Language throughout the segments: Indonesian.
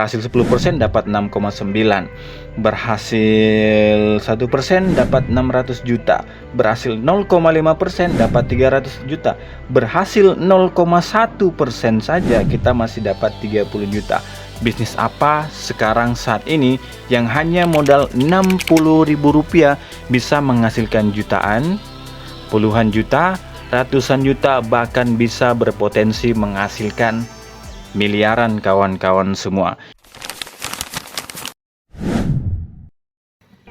Berhasil 10% dapat 6,9, berhasil 1% dapat 600 juta, berhasil 0,5% dapat 300 juta, berhasil 0,1% saja kita masih dapat 30 juta. Bisnis apa sekarang saat ini yang hanya modal Rp60.000 bisa menghasilkan jutaan, puluhan juta, ratusan juta, bahkan bisa berpotensi menghasilkan miliaran kawan-kawan semua.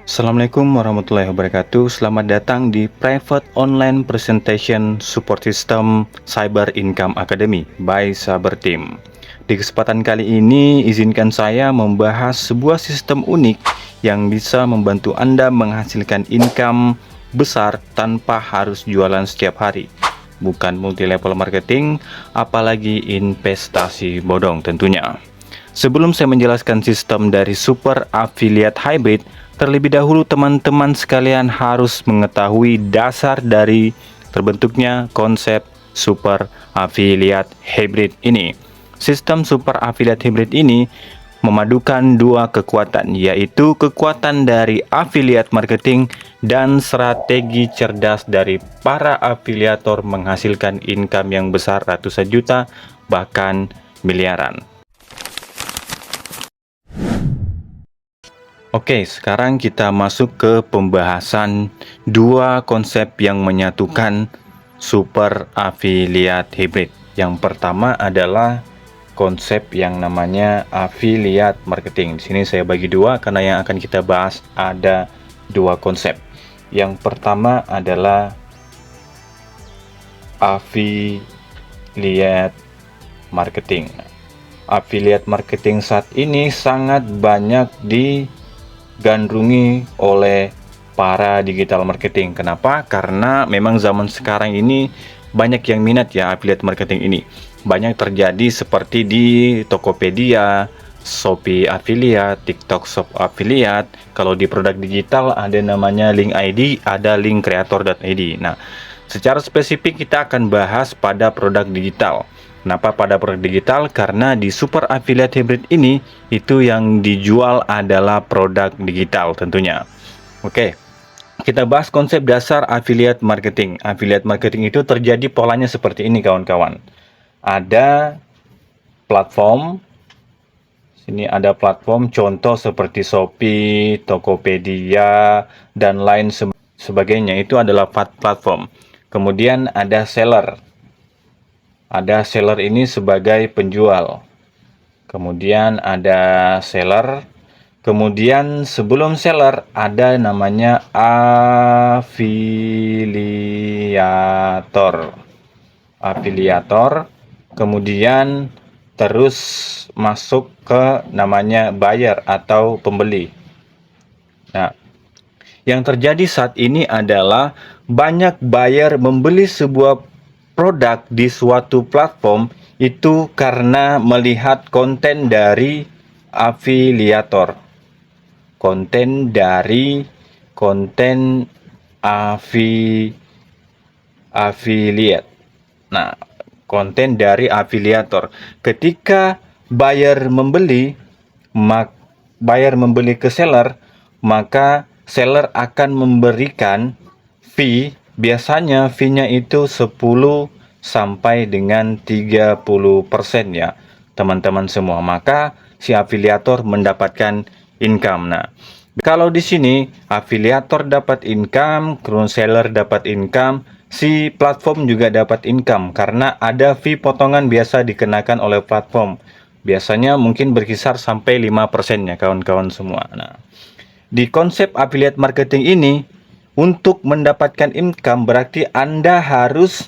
Assalamualaikum warahmatullahi wabarakatuh. Selamat datang di Private Online Presentation Support System Cyber Income Academy by Saber Team. Di kesempatan kali ini izinkan saya membahas sebuah sistem unik yang bisa membantu Anda menghasilkan income besar tanpa harus jualan setiap hari. Bukan multi-level marketing, apalagi investasi bodong tentunya. Sebelum saya menjelaskan sistem dari Super Affiliate Hybrid, terlebih dahulu teman-teman sekalian harus mengetahui dasar dari terbentuknya konsep Super Affiliate Hybrid ini. Sistem Super Affiliate Hybrid ini memadukan dua kekuatan, yaitu kekuatan dari affiliate marketing dan strategi cerdas dari para afiliator menghasilkan income yang besar ratusan juta, bahkan miliaran. Oke, sekarang kita masuk ke pembahasan dua konsep yang menyatukan Super Affiliate Hybrid. Yang pertama adalah konsep yang namanya affiliate marketing. Di sini saya bagi dua karena yang akan kita bahas ada dua konsep. Yang pertama adalah affiliate marketing. Affiliate marketing saat ini sangat banyak digandrungi oleh para digital marketing. Kenapa? Karena memang zaman sekarang ini banyak yang minat ya affiliate marketing ini. Banyak terjadi seperti di Tokopedia, Shopee Affiliate, TikTok Shop Affiliate. Kalau di produk digital ada namanya link ID, ada link creator.id. Nah, secara spesifik kita akan bahas pada produk digital. Kenapa pada produk digital? Karena di Super Affiliate Hybrid ini itu yang dijual adalah produk digital tentunya. Oke. Kita bahas konsep dasar affiliate marketing. Affiliate marketing itu terjadi polanya seperti ini kawan-kawan. Ada platform, sini ada platform contoh seperti Shopee, Tokopedia, dan lain sebagainya. Itu adalah platform. Kemudian ada seller. Ada seller ini sebagai penjual. Kemudian ada seller. Kemudian sebelum seller ada namanya afiliator. Afiliator. Kemudian terus masuk ke namanya buyer atau pembeli. Nah, yang terjadi saat ini adalah banyak buyer membeli sebuah produk di suatu platform itu karena melihat konten dari afiliator. Konten affiliate. Nah, konten dari afiliator. Ketika buyer membeli ke seller, maka seller akan memberikan fee. Biasanya fee-nya itu 10 sampai dengan 30% ya, teman-teman semua. Maka si afiliator mendapatkan income. Nah, kalau di sini afiliator dapat income, seller dapat income, si platform juga dapat income karena ada fee potongan biasa dikenakan oleh platform. Biasanya mungkin berkisar sampai 5% ya kawan-kawan semua. Nah, di konsep affiliate marketing ini untuk mendapatkan income berarti Anda harus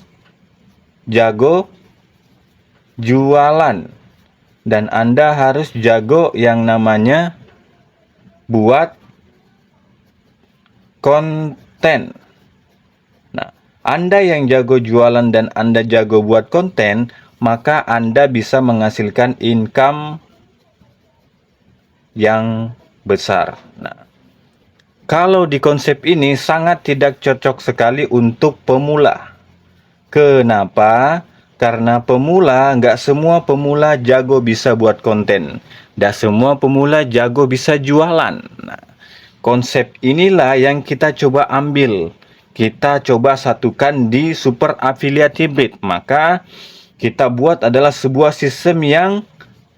jago jualan dan Anda harus jago yang namanya buat konten. Nah, Anda yang jago jualan dan Anda jago buat konten, maka Anda bisa menghasilkan income yang besar. Nah, kalau di konsep ini sangat tidak cocok sekali untuk pemula. Kenapa? Karena pemula, nggak semua pemula jago bisa buat konten. Nggak semua pemula jago bisa jualan. Nah, konsep inilah yang kita coba ambil. Kita coba satukan di Super Affiliate Hybrid. Maka kita buat adalah sebuah sistem yang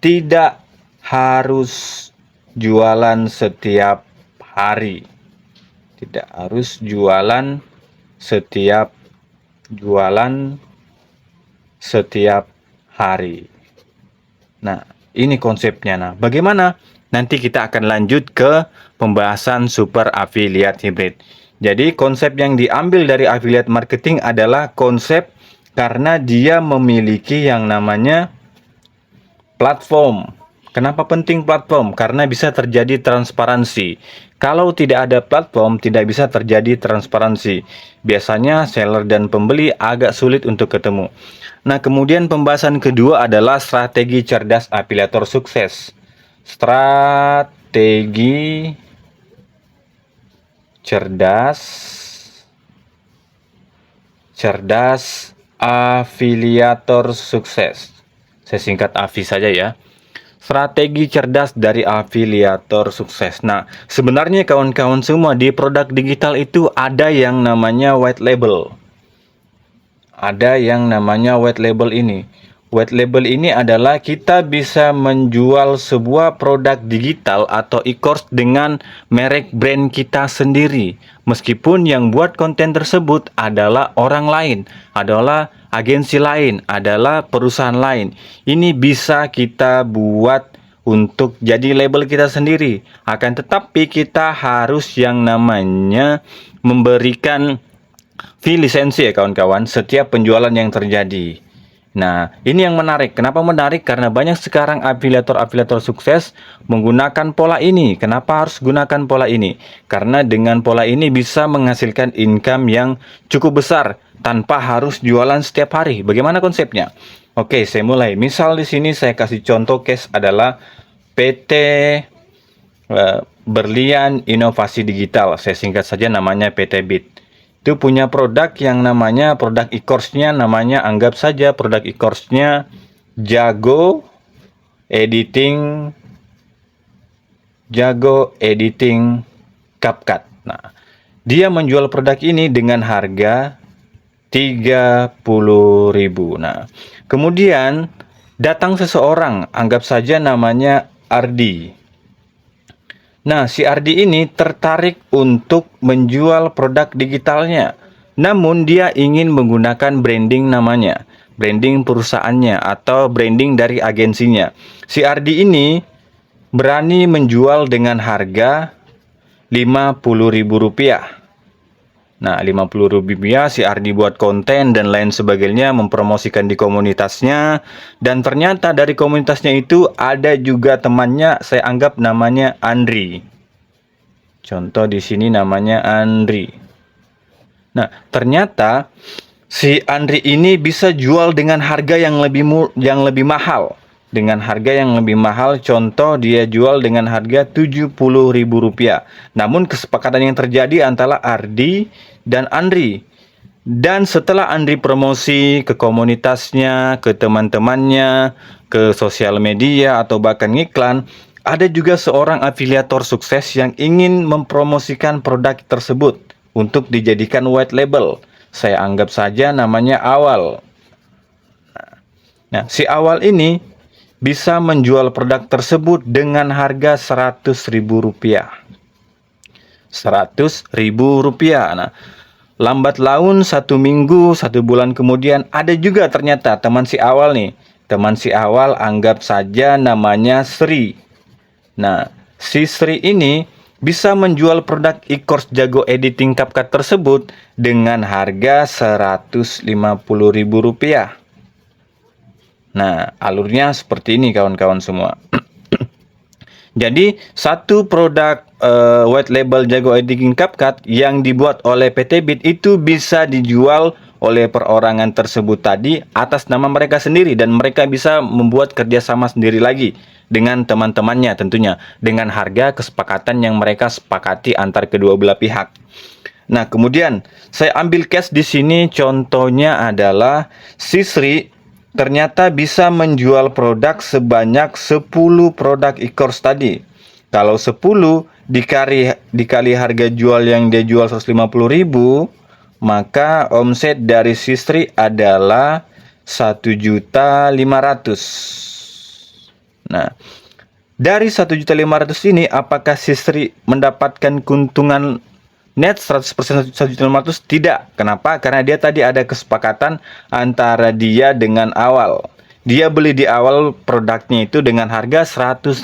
tidak harus jualan setiap hari. Tidak harus jualan setiap hari. Nah, ini konsepnya. Nah, bagaimana? Nanti kita akan lanjut ke pembahasan Super Affiliate Hybrid. Jadi, konsep yang diambil dari affiliate marketing adalah konsep karena dia memiliki yang namanya platform. Kenapa penting platform? Karena bisa terjadi transparansi. Kalau tidak ada platform, tidak bisa terjadi transparansi. Biasanya seller dan pembeli agak sulit untuk ketemu. Nah, kemudian pembahasan kedua adalah strategi cerdas afiliator sukses. Strategi cerdas afiliator sukses. Saya singkat AFI saja ya. Strategi cerdas dari afiliator sukses. Nah, sebenarnya kawan-kawan semua di produk digital itu ada yang namanya white label. Ada yang namanya white label ini. White label ini adalah kita bisa menjual sebuah produk digital atau e-course dengan merek brand kita sendiri. Meskipun yang buat konten tersebut adalah orang lain, adalah agensi lain, adalah perusahaan lain. Ini bisa kita buat untuk jadi label kita sendiri. Akan tetapi kita harus yang namanya memberikan fee lisensi ya kawan-kawan setiap penjualan yang terjadi. Nah, ini yang menarik. Kenapa menarik? Karena banyak sekarang afiliator-afiliator sukses menggunakan pola ini. Kenapa harus gunakan pola ini? Karena dengan pola ini bisa menghasilkan income yang cukup besar tanpa harus jualan setiap hari. Bagaimana konsepnya? Oke, saya mulai. Misal di sini saya kasih contoh case adalah PT Berlian Inovasi Digital. Saya singkat saja namanya PT BIT. Itu punya produk yang namanya produk e-course-nya namanya anggap saja produk e-course-nya Jago Editing CapCut. Nah, dia menjual produk ini dengan harga 30.000. Nah, kemudian datang seseorang, anggap saja namanya Ardi. Nah, si Ardi ini tertarik untuk menjual produk digitalnya. Namun dia ingin menggunakan branding namanya, branding perusahaannya atau branding dari agensinya. Si Ardi ini berani menjual dengan harga Rp50.000. Nah, Rp50.000 si Ardi buat konten dan lain sebagainya, mempromosikan di komunitasnya. Dan ternyata dari komunitasnya itu ada juga temannya, saya anggap namanya Andri. Contoh di sini namanya Andri. Nah, ternyata si Andri ini bisa jual dengan harga yang lebih mahal. Dengan harga yang lebih mahal, contoh dia jual dengan harga Rp70.000. Namun kesepakatan yang terjadi antara Ardi dan Andri. Dan setelah Andri promosi ke komunitasnya, ke teman-temannya, ke sosial media atau bahkan iklan, ada juga seorang afiliator sukses yang ingin mempromosikan produk tersebut untuk dijadikan white label. Saya anggap saja namanya Awal. Nah, si Awal ini bisa menjual produk tersebut dengan harga Rp100.000. Rp100.000. Nah, lambat laun 1 minggu, 1 bulan kemudian ada juga ternyata teman si Awal nih. Teman si Awal anggap saja namanya Sri. Nah, si Sri ini bisa menjual produk e-course Jago Editing CapCut tersebut dengan harga Rp150.000. Nah, alurnya seperti ini kawan-kawan semua. Jadi, satu produk white label Jago Editing CapCut yang dibuat oleh PT BIT itu bisa dijual oleh perorangan tersebut tadi atas nama mereka sendiri. Dan mereka bisa membuat kerjasama sendiri lagi dengan teman-temannya tentunya. Dengan harga kesepakatan yang mereka sepakati antar kedua belah pihak. Nah, kemudian saya ambil case di sini contohnya adalah si Sri ternyata bisa menjual produk sebanyak 10 produk e-course tadi. Kalau 10 dikali harga jual yang dia jual 150.000, maka omset dari Sistri adalah 1.500.000. Nah, dari 1.500.000 ini apakah Sistri mendapatkan keuntungan net 100% 1.500.000? Tidak. Kenapa? Karena dia tadi ada kesepakatan antara dia dengan awal. Dia beli di awal produknya itu dengan harga 100.000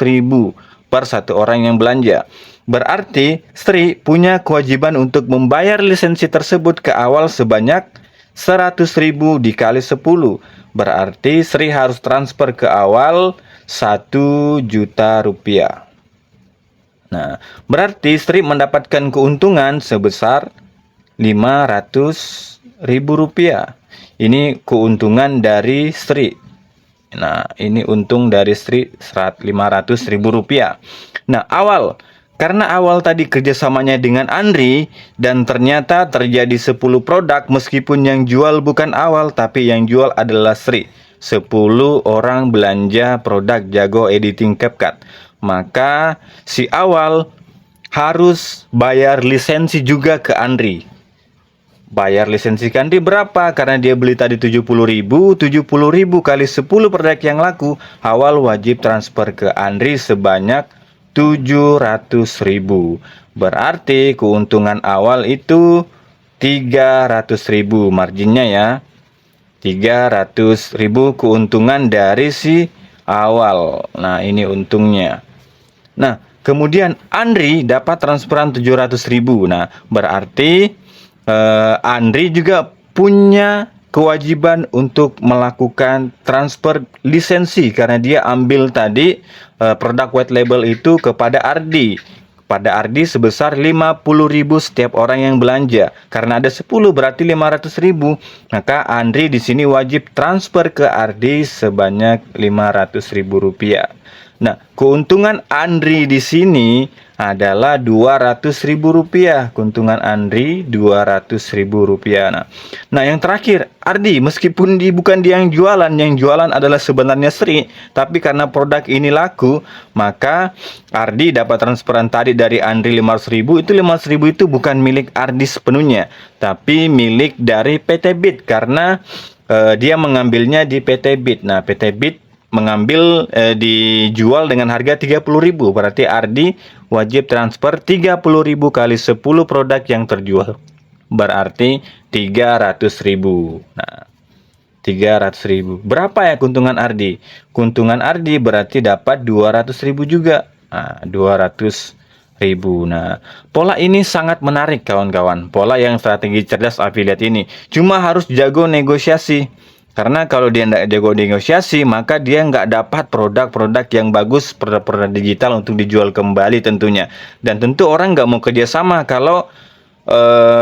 per satu orang yang belanja. Berarti Sri punya kewajiban untuk membayar lisensi tersebut ke awal sebanyak 100.000 dikali 10. Berarti Sri harus transfer ke awal 1 juta rupiah. Nah, berarti Sri mendapatkan keuntungan sebesar 500.000 rupiah. Ini keuntungan dari Sri. Nah, ini untung dari Sri 500.000 rupiah. Nah, karena awal tadi kerjasamanya dengan Andri, dan ternyata terjadi 10 produk, meskipun yang jual bukan awal, tapi yang jual adalah Sri. 10 orang belanja produk Jago Editing CapCut. Maka si awal harus bayar lisensi juga ke Andri. Bayar lisensi ke Andri berapa? Karena dia beli tadi 70.000, 70.000 kali 10 produk yang laku, awal wajib transfer ke Andri sebanyak 700.000. Berarti keuntungan awal itu 300.000 marginnya ya. 300.000 keuntungan dari si awal. Nah, ini untungnya. Nah, kemudian Andri dapat transferan 700.000. Nah, berarti Andri juga punya kewajiban untuk melakukan transfer lisensi karena dia ambil tadi produk white label itu kepada Ardi. Pada Ardi sebesar 50.000 setiap orang yang belanja. Karena ada 10 berarti 500.000. Maka Andri di sini wajib transfer ke Ardi sebanyak 500.000 rupiah. Nah, keuntungan Andri di sini adalah 200.000 rupiah. Keuntungan Andri 200.000 rupiah. Nah, yang terakhir, Ardi, meskipun bukan dia yang jualan adalah sebenarnya Sri, tapi karena produk ini laku, maka Ardi dapat transferan tadi dari Andri 500.000. Itu 500.000 itu bukan milik Ardi sepenuhnya, tapi milik dari PT Bit karena dia mengambilnya di PT Bit. Nah, PT Bit mengambil dijual dengan harga 30.000. Berarti Ardi wajib transfer 30.000 kali 10 produk yang terjual. Berarti 300.000. Nah, 300.000. Berapa ya keuntungan Ardi? Keuntungan Ardi berarti dapat 200.000 juga. Nah, 200.000. Nah, pola ini sangat menarik kawan-kawan. Pola yang strategi cerdas afiliat ini. Cuma harus jago negosiasi. Karena kalau dia tidak jago negosiasi, maka dia nggak dapat produk-produk yang bagus, produk-produk digital untuk dijual kembali tentunya. Dan tentu orang nggak mau kerjasama kalau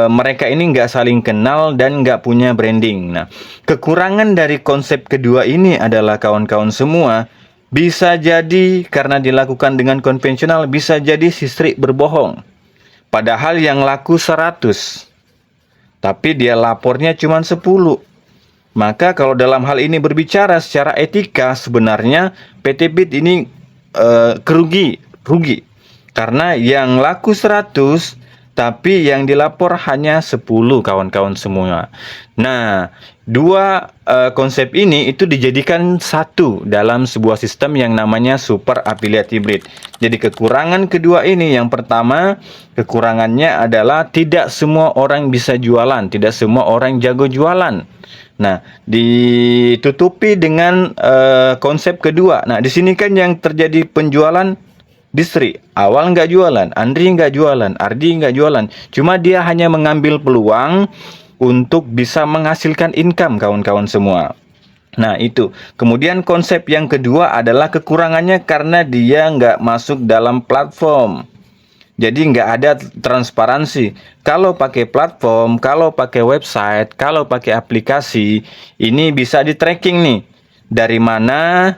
mereka ini nggak saling kenal dan nggak punya branding. Nah, kekurangan dari konsep kedua ini adalah kawan-kawan semua, bisa jadi karena dilakukan dengan konvensional, bisa jadi si Sri berbohong. Padahal yang laku 100, tapi dia lapornya cuma 10. Maka kalau dalam hal ini berbicara secara etika, sebenarnya PT Bit ini rugi. Karena yang laku 100, tapi yang dilapor hanya 10 kawan-kawan semua. Nah, dua konsep ini itu dijadikan satu dalam sebuah sistem yang namanya super affiliate hybrid. Jadi kekurangan kedua ini, yang pertama, kekurangannya adalah tidak semua orang bisa jualan, tidak semua orang jago jualan. Nah, ditutupi dengan konsep kedua. Nah, di sini kan yang terjadi penjualan di Sri. Awal nggak jualan, Andri nggak jualan, Ardi nggak jualan. Cuma dia hanya mengambil peluang untuk bisa menghasilkan income kawan-kawan semua. Nah, itu. Kemudian konsep yang kedua adalah kekurangannya karena dia nggak masuk dalam platform. Jadi nggak ada transparansi. Kalau pakai platform, kalau pakai website, kalau pakai aplikasi, ini bisa di tracking nih dari mana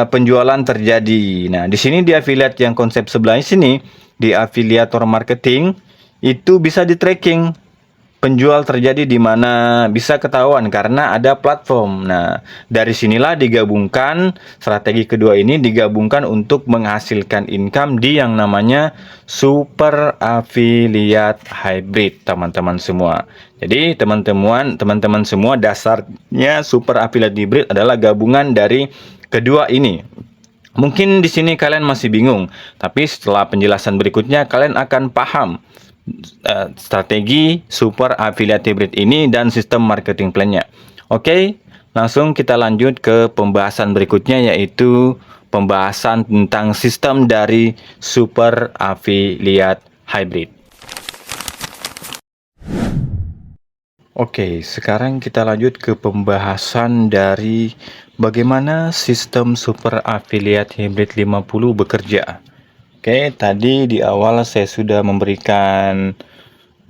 penjualan terjadi. Nah, di sini di affiliate yang konsep sebelah sini, di afiliator marketing, itu bisa di tracking penjual terjadi di mana bisa ketahuan karena ada platform. Nah, dari sinilah digabungkan strategi kedua ini digabungkan untuk menghasilkan income di yang namanya super affiliate hybrid, teman-teman semua. Jadi, teman-teman semua, dasarnya super affiliate hybrid adalah gabungan dari kedua ini. Mungkin di sini kalian masih bingung, tapi setelah penjelasan berikutnya kalian akan paham strategi super affiliate hybrid ini dan sistem marketing plan-nya. Oke, langsung kita lanjut ke pembahasan berikutnya, yaitu pembahasan tentang sistem dari super affiliate hybrid. Oke, sekarang kita lanjut ke pembahasan dari bagaimana sistem super affiliate hybrid 50 bekerja. Oke, tadi di awal saya sudah memberikan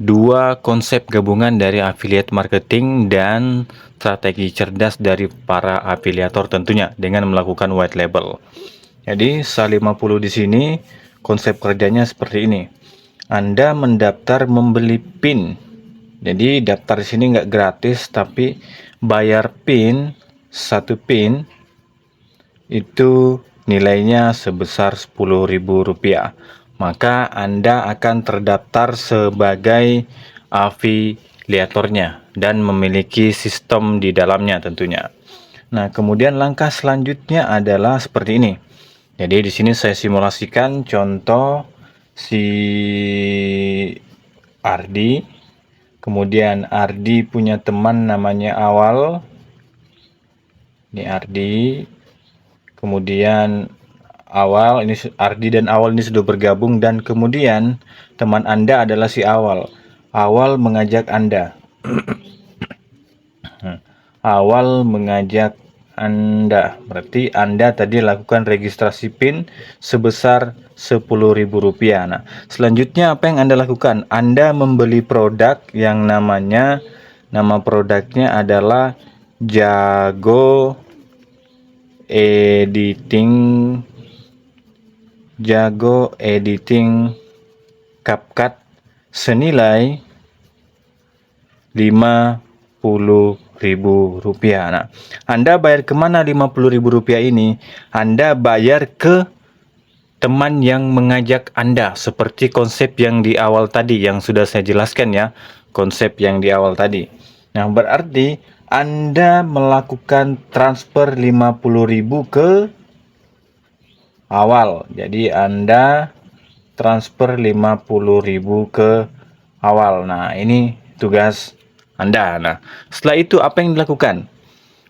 dua konsep gabungan dari affiliate marketing dan strategi cerdas dari para afiliator tentunya dengan melakukan white label. Jadi, SA50 di sini konsep kerjanya seperti ini. Anda mendaftar membeli PIN. Jadi, daftar di sini nggak gratis, tapi bayar PIN, satu PIN itu nilainya sebesar Rp10.000, maka Anda akan terdaftar sebagai afiliatornya dan memiliki sistem di dalamnya tentunya. Nah, kemudian langkah selanjutnya adalah seperti ini. Jadi di sini saya simulasikan contoh si Ardi. Kemudian Ardi punya teman namanya Awal. Ini Ardi. Kemudian Awal, ini Ardi dan Awal ini sudah bergabung, dan kemudian teman Anda adalah si Awal. Awal mengajak Anda. Awal mengajak Anda, berarti Anda tadi lakukan registrasi PIN sebesar Rp10.000. Nah, selanjutnya apa yang Anda lakukan? Anda membeli produk yang nama produknya adalah Jago Editing CapCut senilai Rp50.000. Nah, Anda bayar kemana Rp50.000 ini? Anda bayar ke teman yang mengajak Anda, seperti konsep yang di awal tadi yang sudah saya jelaskan ya, konsep yang di awal tadi. Nah, berarti Anda melakukan transfer Rp50.000 ke Awal. Jadi Anda transfer Rp50.000 ke Awal. Nah, ini tugas Anda. Nah, setelah itu apa yang dilakukan?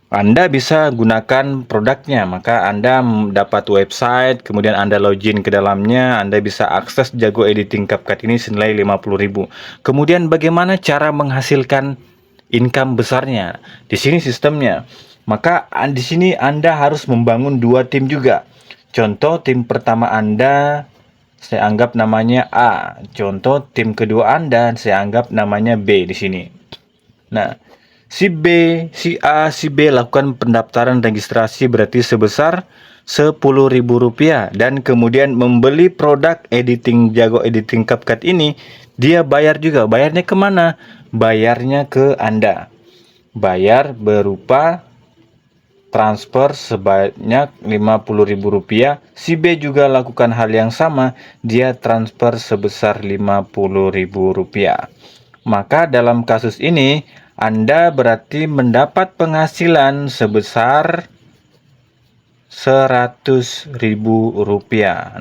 Anda bisa gunakan produknya, maka Anda dapat website, kemudian Anda login ke dalamnya, Anda bisa akses Jago Editing CapCut ini senilai Rp50.000. Kemudian bagaimana cara menghasilkan income besarnya? Di sini sistemnya. Maka di sini Anda harus membangun dua tim juga. Contoh tim pertama Anda saya anggap namanya A. Contoh tim kedua Anda saya anggap namanya B di sini. Nah, si B, si A, si B lakukan pendaftaran registrasi berarti sebesar Rp10.000 dan kemudian membeli produk Jago Editing CapCut ini, dia bayar juga. Bayarnya kemana? Bayarnya ke Anda. Bayar berupa transfer sebanyak Rp50.000. Si B juga lakukan hal yang sama, dia transfer sebesar Rp50.000. Maka dalam kasus ini Anda berarti mendapat penghasilan sebesar Rp100.000.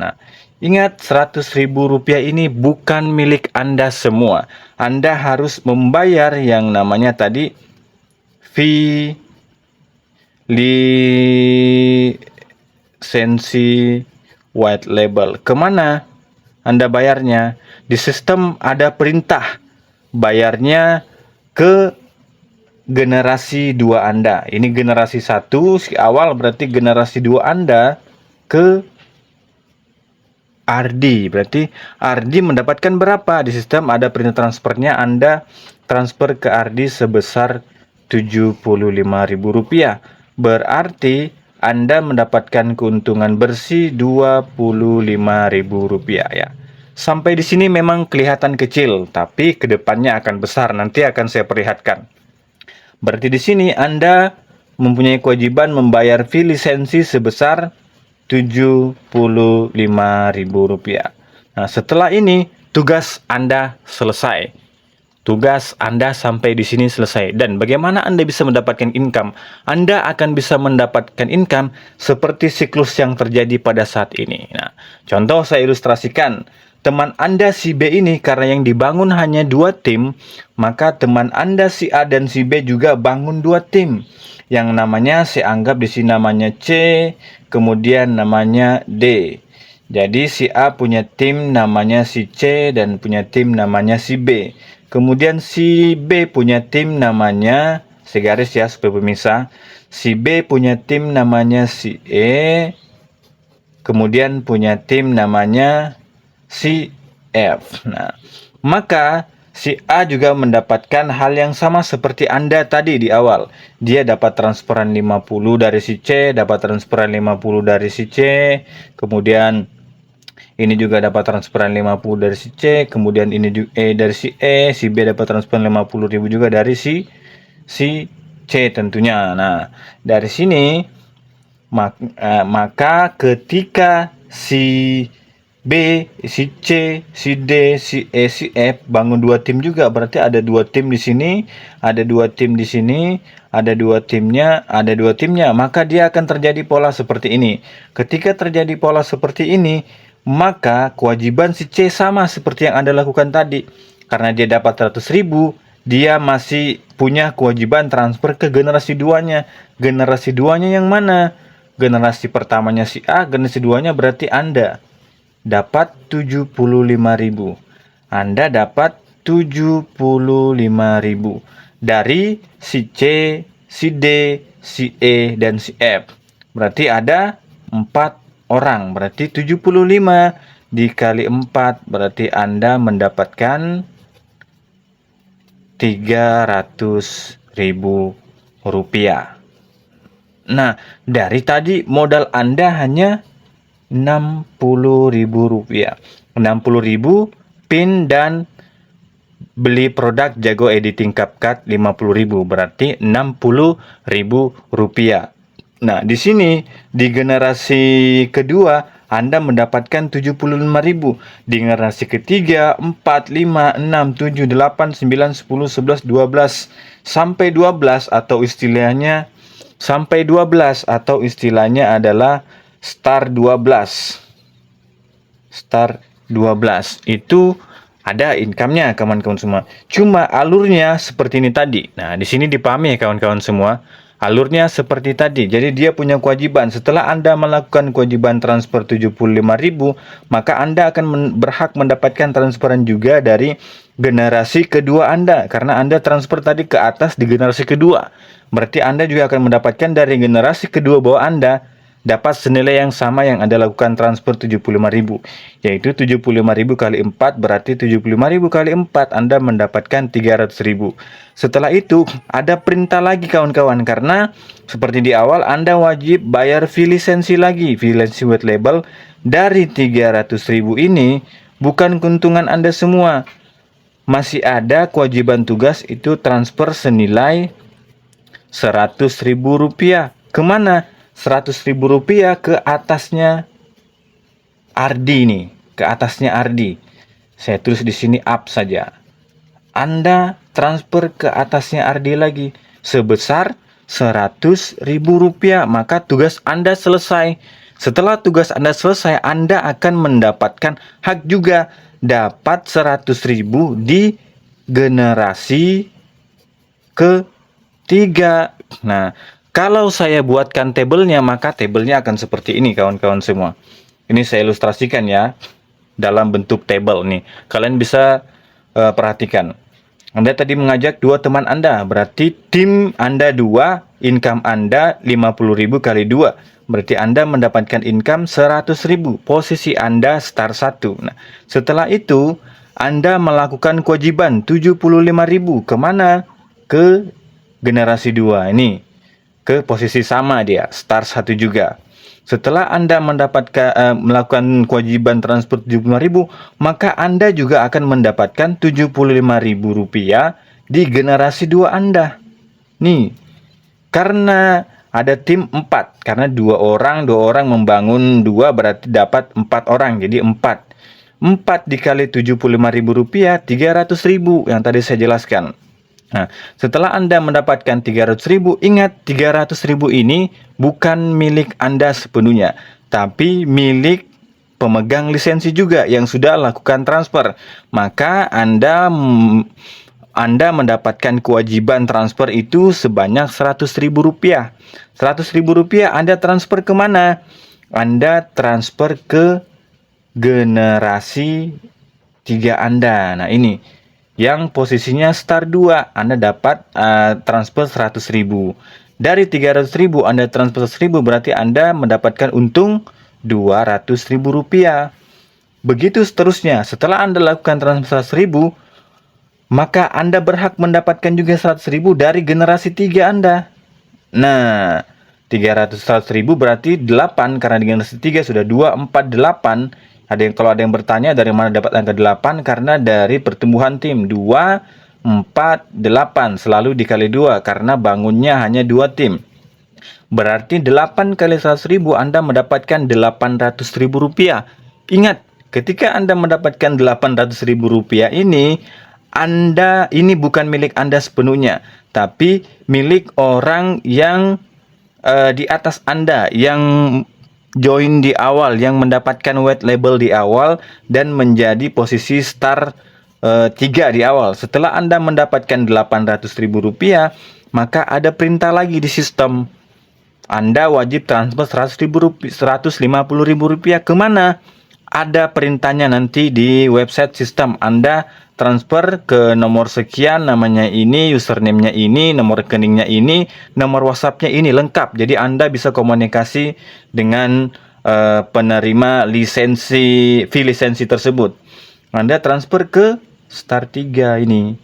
Nah, ingat Rp100.000 ini bukan milik Anda semua. Anda harus membayar yang namanya tadi fee lisensi white label. Kemana Anda bayarnya? Di sistem ada perintah bayarnya ke generasi 2 Anda. Ini generasi 1 si Awal, berarti generasi 2 Anda ke Ardi. Berarti Ardi mendapatkan berapa? Di sistem ada perintah transfernya, Anda transfer ke Ardi sebesar Rp75.000. Berarti Anda mendapatkan keuntungan bersih Rp25.000 ya. Sampai di sini memang kelihatan kecil, tapi kedepannya akan besar. Nanti akan saya perlihatkan. Berarti di sini Anda mempunyai kewajiban membayar fee lisensi sebesar Rp75.000. Nah, setelah ini tugas Anda selesai. Tugas Anda sampai di sini selesai. Dan bagaimana Anda bisa mendapatkan income? Anda akan bisa mendapatkan income seperti siklus yang terjadi pada saat ini. Nah, contoh saya ilustrasikan. Teman Anda si B ini karena yang dibangun hanya 2 tim, maka teman Anda si A dan si B juga bangun 2 tim. Yang namanya saya anggap di sini namanya C, kemudian namanya D. Jadi si A punya tim namanya si C dan punya tim namanya si B. Kemudian si B punya tim namanya, segaris ya supaya pemisah. Si B punya tim namanya si E. Kemudian punya tim namanya si F. Nah, maka si A juga mendapatkan hal yang sama seperti Anda tadi di awal. Dia dapat transferan 50 dari si C, dapat transferan 50 dari si C, kemudian ini juga dapat transferan 50 dari si C, kemudian ini juga dari si E, si B dapat transferan 50.000 juga dari si C tentunya. Nah, dari sini maka ketika si B, si C, si D, si E, si F bangun 2 tim juga, berarti ada 2 tim di sini, ada 2 tim di sini, ada 2 timnya, ada 2 timnya, maka dia akan terjadi pola seperti ini. Ketika terjadi pola seperti ini, maka kewajiban si C sama seperti yang Anda lakukan tadi. Karena dia dapat 100.000, dia masih punya kewajiban transfer ke generasi 2-nya. Generasi 2-nya yang mana? Generasi pertamanya si A, generasi 2-nya berarti Anda dapat 75.000. Anda dapat 75.000 dari si C, si D, si E, dan si F. Berarti ada 4 orang. Berarti 75 dikali 4. Berarti Anda mendapatkan Rp300.000. Nah, dari tadi modal Anda hanya Rp60.000. 60.000 PIN dan beli produk Jago Editing CapCut 50.000, berarti Rp60.000. Nah, di sini di generasi kedua Anda mendapatkan 75.000. Di generasi ketiga 4, 5, 6, 7, 8, 9, 10, 11, 12 sampai 12 atau istilahnya adalah Star 12. Star 12 itu ada income-nya kawan-kawan semua. Cuma alurnya seperti ini tadi. Nah, di sini dipahami ya kawan-kawan semua. Alurnya seperti tadi. Jadi dia punya kewajiban. Setelah Anda melakukan kewajiban transfer 75.000, maka Anda akan berhak mendapatkan transferan juga dari generasi kedua Anda. Karena Anda transfer tadi ke atas di generasi kedua. Berarti Anda juga akan mendapatkan dari generasi kedua bawah Anda dapat senilai yang sama yang Anda lakukan transfer 75.000, yaitu 75.000 kali 4 berarti 75.000 kali 4 Anda mendapatkan 300.000. Setelah itu ada perintah lagi kawan-kawan, karena seperti di awal Anda wajib bayar fee lisensi lagi, fee lisensi white label. Dari 300.000 ini bukan keuntungan Anda semua, masih ada kewajiban tugas itu transfer senilai Rp100.000. Kemana? Rp100.000 ke atasnya Ardi nih, ke atasnya Ardi. Saya tulis di sini up saja. Anda transfer ke atasnya Ardi lagi sebesar Rp100.000, maka tugas Anda selesai. Setelah tugas Anda selesai, Anda akan mendapatkan hak juga dapat 100.000 di generasi ketiga. Nah, kalau saya buatkan tabelnya, maka tabelnya akan seperti ini kawan-kawan semua. Ini saya ilustrasikan ya, dalam bentuk tabel nih. Kalian bisa perhatikan. Anda tadi mengajak 2 teman Anda, berarti tim Anda 2, income Anda 50.000 kali 2. Berarti Anda mendapatkan income 100.000. Posisi Anda start 1. Nah, setelah itu Anda melakukan kewajiban 75.000. Kemana? Ke generasi 2 ini. Ke posisi sama dia, start 1 juga. Setelah Anda melakukan kewajiban transfer 75.000, maka Anda juga akan mendapatkan Rp75.000 di generasi 2 Anda. Nih, karena ada tim 4, karena dua orang membangun 2 berarti dapat 4 orang, jadi 4 dikali Rp75.000, 300.000 yang tadi saya jelaskan. Nah, setelah Anda mendapatkan 300.000, ingat 300.000 ini bukan milik Anda sepenuhnya, tapi milik pemegang lisensi juga yang sudah lakukan transfer. Maka Anda mendapatkan kewajiban transfer itu sebanyak Rp100.000. Rp100.000 Anda transfer ke mana? Anda transfer ke generasi 3 Anda. Nah, ini yang posisinya star 2, Anda dapat transfer 100.000. Dari 300.000 Anda transfer 100.000, berarti Anda mendapatkan untung Rp200.000. Begitu seterusnya. Setelah Anda lakukan transfer 100.000, maka Anda berhak mendapatkan juga 100.000 dari generasi 3 Anda. Nah, 100.000 berarti 8, karena di generasi 3 sudah 2, 4, 8. Kalau ada yang bertanya dari mana dapat angka 8, karena dari pertumbuhan tim 2, 4, 8 selalu dikali 2 karena bangunnya hanya 2 tim. Berarti 8 kali 100.000 Anda mendapatkan Rp800.000. Ingat, ketika Anda mendapatkan Rp800.000 ini bukan milik Anda sepenuhnya, tapi milik orang yang di atas Anda, yang join di awal, yang mendapatkan white label di awal dan menjadi posisi star 3 di awal. Setelah Anda mendapatkan Rp800.000, maka ada perintah lagi di sistem. Anda wajib transfer Rp150.000 kemana? Ada perintahnya nanti di website sistem. Anda transfer ke nomor sekian, namanya ini, username-nya ini, nomor rekeningnya ini, nomor WhatsApp-nya ini, lengkap. Jadi Anda bisa komunikasi dengan penerima fee lisensi tersebut. Anda transfer ke star 3 ini.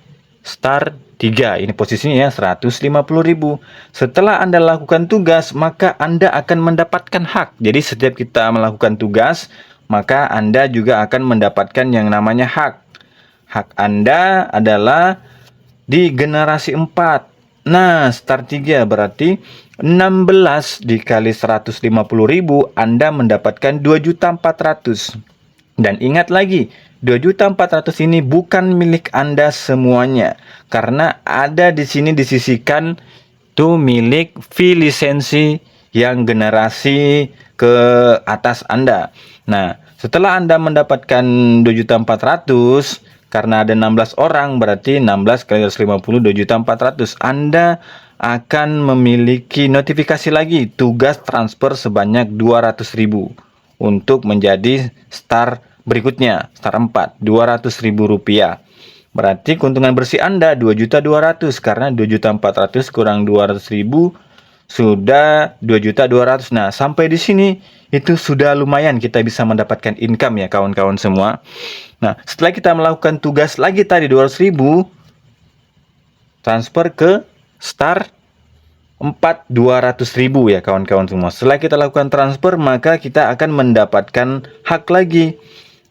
Star 3 ini posisinya ya Rp150.000. Setelah Anda lakukan tugas, maka Anda akan mendapatkan hak. Jadi setiap kita melakukan tugas, maka Anda juga akan mendapatkan yang namanya hak. Hak Anda adalah di generasi 4. Nah, star 3 berarti 16 dikali 150.000, Anda mendapatkan 2.400.000. Dan ingat lagi, 2.400.000 ini bukan milik Anda semuanya, karena ada di sini disisihkan tuh milik fee lisensi yang generasi ke atas Anda. Nah, setelah Anda mendapatkan 2.400.000, karena ada 16 orang, berarti 16 kali 150, 2.400.000. Anda akan memiliki notifikasi lagi tugas transfer sebanyak 200.000 untuk menjadi star berikutnya, star 4, Rp200.000. Berarti keuntungan bersih Anda 2.200.000, karena 2.400.000 kurang 200.000 sudah 2.200.000. Nah, sampai di sini itu sudah lumayan kita bisa mendapatkan income ya kawan-kawan semua. Nah, setelah kita melakukan tugas lagi tadi 200.000, transfer ke star 4, 200.000 ya kawan-kawan semua. Setelah kita lakukan transfer, maka kita akan mendapatkan hak lagi.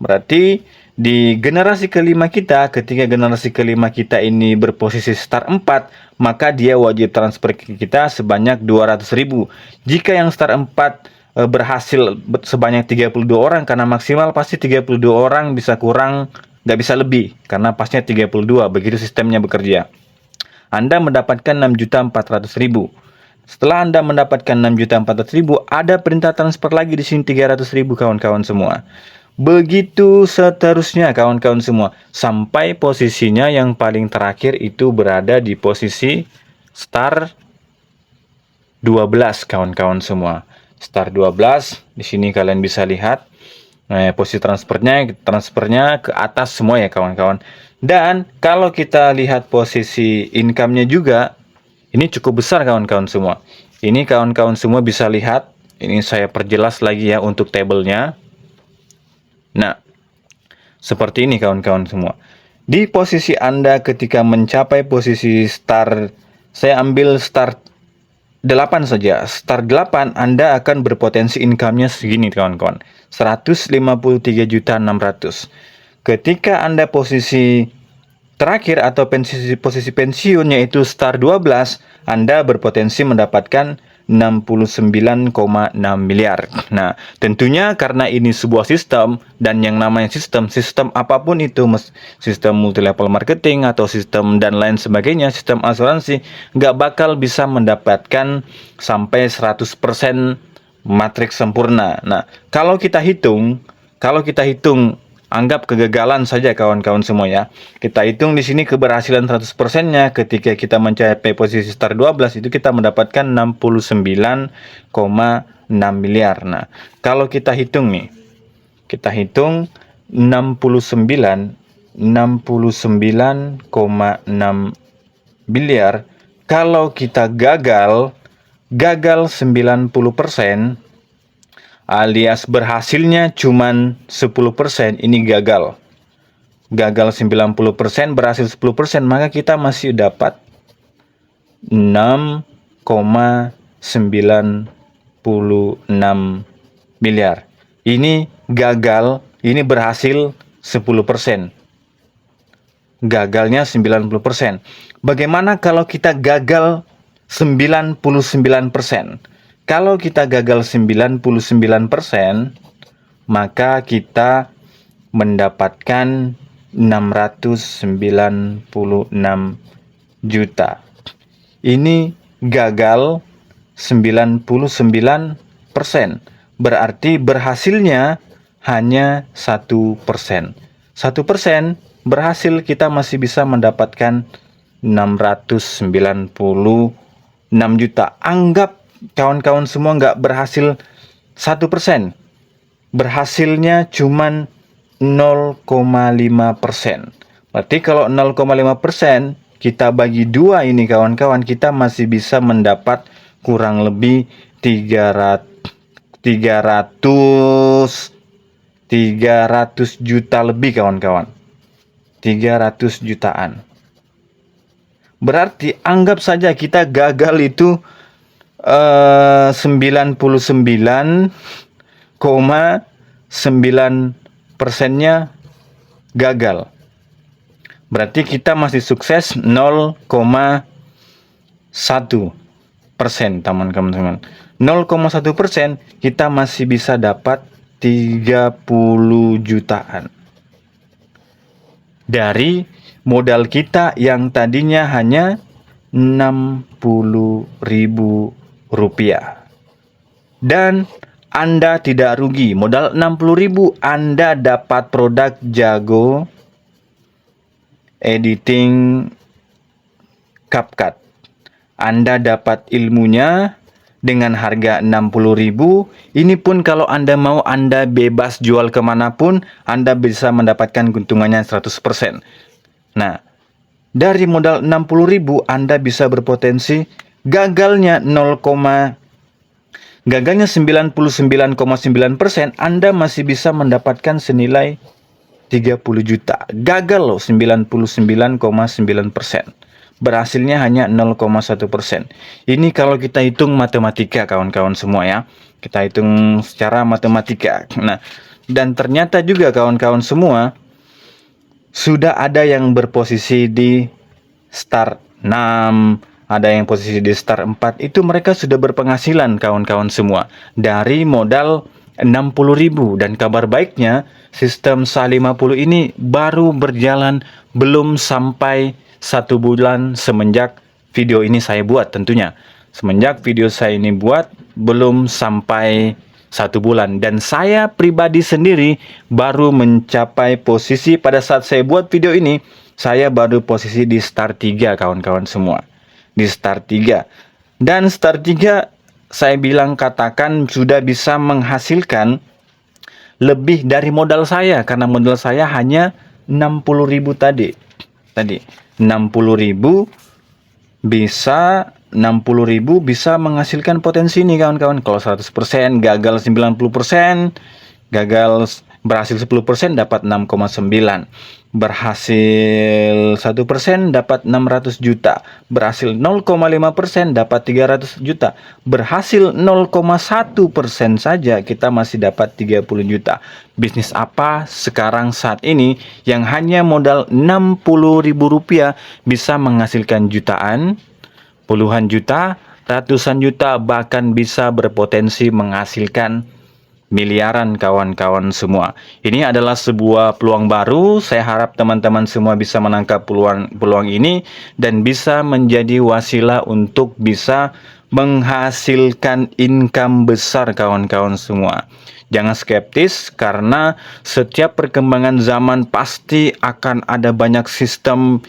Berarti di generasi kelima kita, ketika generasi kelima kita ini berposisi star 4, maka dia wajib transfer ke kita sebanyak 200.000. Jika yang star 4 berhasil sebanyak 32 orang, karena maksimal pasti 32 orang, bisa kurang, nggak bisa lebih, karena pasnya 32, begitu sistemnya bekerja. Anda mendapatkan 6.400.000. Setelah Anda mendapatkan 6.400.000, ada perintah transfer lagi di sini 300.000 kawan-kawan semua. Begitu seterusnya kawan-kawan semua, sampai posisinya yang paling terakhir itu berada di posisi star 12 kawan-kawan semua. Star 12, di sini kalian bisa lihat. Nah, posisi transfernya ke atas semua ya kawan-kawan. Dan kalau kita lihat posisi income-nya juga, ini cukup besar kawan-kawan semua. Ini kawan-kawan semua bisa lihat. Ini saya perjelas lagi ya untuk tabelnya. Nah, seperti ini kawan-kawan semua. Di posisi Anda ketika mencapai posisi star, saya ambil star 8 saja. Start 8 Anda akan berpotensi income-nya segini kawan-kawan. 153.600. Ketika Anda posisi terakhir atau posisi pensiun yaitu start 12, Anda berpotensi mendapatkan 69,6 miliar. Nah, tentunya karena ini sebuah sistem, dan yang namanya sistem apapun itu, sistem multi level marketing atau sistem dan lain sebagainya, sistem asuransi, nggak bakal bisa mendapatkan sampai 100% matriks sempurna. Nah, kalau kita hitung anggap kegagalan saja kawan-kawan semua ya. Kita hitung di sini keberhasilan 100%-nya ketika kita mencapai posisi start 12 itu kita mendapatkan 69,6 miliar. Nah, kalau kita hitung nih. Kita hitung 69,6 miliar. Kalau kita gagal 90%, alias berhasilnya cuman 10%, ini gagal. Gagal 90%, berhasil 10%, maka kita masih dapat 6,96 miliar. Ini gagal, ini berhasil 10%. Gagalnya 90%. Bagaimana kalau kita gagal 99%? Kalau kita gagal 99%, maka kita mendapatkan 696 juta. Ini gagal 99%. Berarti berhasilnya hanya 1%. 1% berhasil, kita masih bisa mendapatkan 696 juta. Anggap kawan-kawan semua nggak berhasil 1%. Berhasilnya cuman 0,5%. Berarti kalau 0,5% kita bagi 2 ini kawan-kawan, kita masih bisa mendapat kurang lebih 300 juta lebih kawan-kawan. 300 jutaan. Berarti anggap saja kita gagal itu 99,9%-nya gagal. Berarti kita masih sukses 0,1%, teman-teman. 0,1% kita masih bisa dapat 30 jutaan. Dari modal kita yang tadinya hanya 60.000 rupiah. Dan Anda tidak rugi. Modal 60.000 Anda dapat produk jago editing CapCut. Anda dapat ilmunya dengan harga 60.000. Ini pun kalau Anda mau, Anda bebas jual kemanapun, Anda bisa mendapatkan keuntungannya 100%. Nah, dari modal 60.000 Anda bisa berpotensi gagalnya 99,9%, Anda masih bisa mendapatkan senilai 30 juta. Gagal loh 99,9%. Berhasilnya hanya 0,1%. Ini kalau kita hitung matematika kawan-kawan semua ya. Kita hitung secara matematika. Nah, dan ternyata juga kawan-kawan semua, sudah ada yang berposisi di start 6, ada yang posisi di start 4, itu mereka sudah berpenghasilan kawan-kawan semua dari modal 60.000. Dan kabar baiknya, sistem SA50 ini baru berjalan belum sampai 1 bulan semenjak video ini saya buat tentunya. Semenjak video saya ini buat belum sampai 1 bulan, dan saya pribadi sendiri baru mencapai posisi pada saat saya buat video ini, saya baru posisi di start 3 kawan-kawan semua. Di start 3. Dan start 3 saya bilang katakan sudah bisa menghasilkan lebih dari modal saya, karena modal saya hanya 60.000 tadi. 60.000 bisa menghasilkan potensi ini kawan-kawan. Kalau 100%, gagal 90%, gagal Berhasil 10% dapat 6,9. Berhasil 1% dapat 600 juta. Berhasil 0,5% dapat 300 juta. Berhasil 0,1% saja kita masih dapat 30 juta. Bisnis apa sekarang saat ini yang hanya modal Rp60.000 bisa menghasilkan jutaan, puluhan juta, ratusan juta, bahkan bisa berpotensi menghasilkan miliaran kawan-kawan semua. Ini adalah sebuah peluang baru. Saya harap teman-teman semua bisa menangkap peluang ini dan bisa menjadi wasilah untuk bisa menghasilkan income besar kawan-kawan semua. Jangan skeptis karena setiap perkembangan zaman pasti akan ada banyak sistem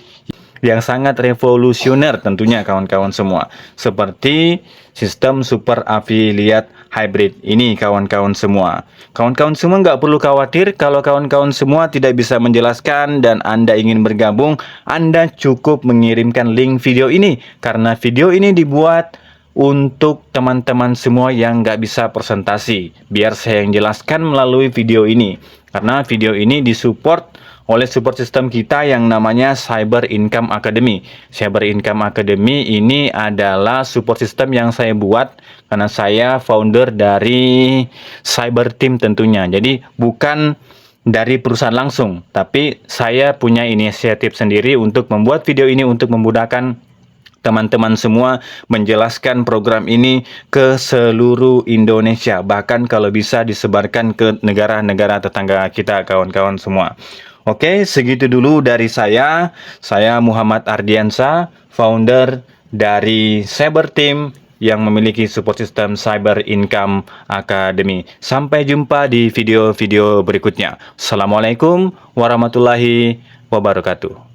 yang sangat revolusioner tentunya kawan-kawan semua, seperti sistem super affiliate hybrid ini kawan-kawan semua. Kawan-kawan semua nggak perlu khawatir kalau kawan-kawan semua tidak bisa menjelaskan dan Anda ingin bergabung, Anda cukup mengirimkan link video ini karena video ini dibuat untuk teman-teman semua yang nggak bisa presentasi. Biar saya yang jelaskan melalui video ini karena video ini disupport oleh support system kita yang namanya Cyber Income Academy. Cyber Income Academy ini adalah support system yang saya buat karena saya founder dari Cyber Team tentunya. Jadi bukan dari perusahaan langsung, tapi saya punya inisiatif sendiri untuk membuat video ini untuk memudahkan teman-teman semua menjelaskan program ini ke seluruh Indonesia, bahkan kalau bisa disebarkan ke negara-negara tetangga kita kawan-kawan semua. Oke, segitu dulu dari saya. Saya Muhammad Ardiansa, founder dari Cyber Team yang memiliki support system Cyber Income Academy. Sampai jumpa di video-video berikutnya. Assalamualaikum warahmatullahi wabarakatuh.